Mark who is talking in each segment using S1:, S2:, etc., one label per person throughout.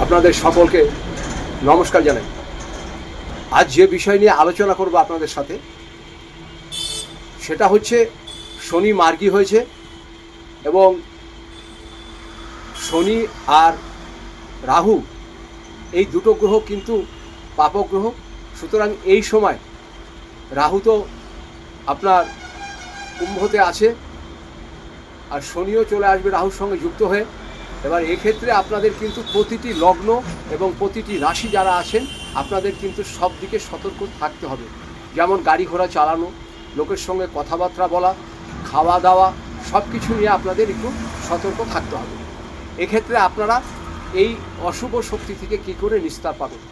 S1: আপনাদের সকলকে নমস্কার জানাই। আজ যে বিষয় নিয়ে আলোচনা করব আপনাদের সাথে, সেটা হচ্ছে শনি মার্গী হয়েছে এবং শনি আর রাহু এই দুটো গ্রহ কিন্তু পাপক গ্রহ। সুতরাং এই সময় রাহু তো আপনার কুম্ভতে আছে আর শনিও চলে আসবে রাহুর সঙ্গে যুক্ত হয়ে। এবার এক্ষেত্রে আপনাদের কিন্তু প্রতিটি লগ্ন এবং প্রতিটি রাশি যারা আছেন আপনাদের কিন্তু সব দিকে সতর্ক থাকতে হবে। যেমন গাড়ি ঘোড়া চালানো, লোকের সঙ্গে কথাবার্তা বলা, খাওয়া দাওয়া সব কিছু নিয়ে আপনাদের একটু সতর্ক থাকতে হবে। এক্ষেত্রে আপনারা এই অশুভ শক্তি থেকে কী করে নিস্তার পাবেন,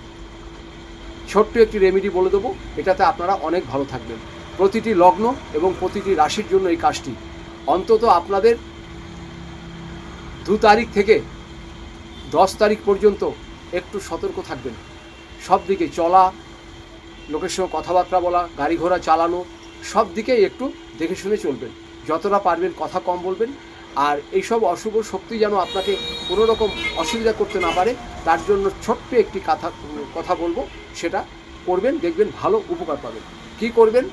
S1: ছোট্ট একটি রেমেডি বলে দেবো, এটাতে আপনারা অনেক ভালো থাকবেন। প্রতিটি লগ্ন এবং প্রতিটি রাশির জন্য এই কাজটি। অন্তত আপনাদের 2 তারিখ থেকে 10 তারিখ পর্যন্ত একটু সতর্ক থাকবেন। সব দিকে চলা, লোকের সঙ্গে কথাবার্তা বলা, গাড়ি ঘোড়া চালানো সব দিকেই একটু দেখে শুনে চলবেন। যতটা পারবেন কথা কম বলবেন। আর এইসব অশুভ শক্তি যেন আপনাকে কোনো রকম অসুবিধা করতে না পারে, তার জন্য ছোট্ট একটি কথা বলবো, সেটা করবেন, দেখবেন ভালো উপকার পাবেন। কি করবেন?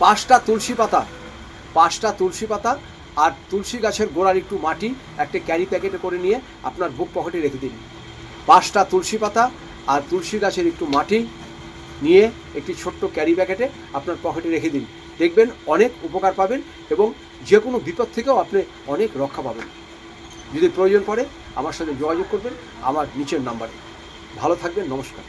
S1: 5টা তুলসী পাতা আর তুলসী গাছের গোড়ার একটু মাটি একটা ক্যারি প্যাকেটে করে নিয়ে আপনার বুক পকেটে রেখে দিন। 5টা তুলসী পাতা আর তুলসী গাছের একটু মাটি নিয়ে একটি ছোট্ট ক্যারি প্যাকেটে আপনার পকেটে রেখে দিন। দেখবেন অনেক উপকার পাবেন এবং যে কোনো বিপদ থেকেও আপনি অনেক রক্ষা পাবেন। যদি প্রয়োজন পড়ে আমার সাথে যোগাযোগ করবেন আমার নিচের নাম্বারে। ভালো থাকবেন, নমস্কার।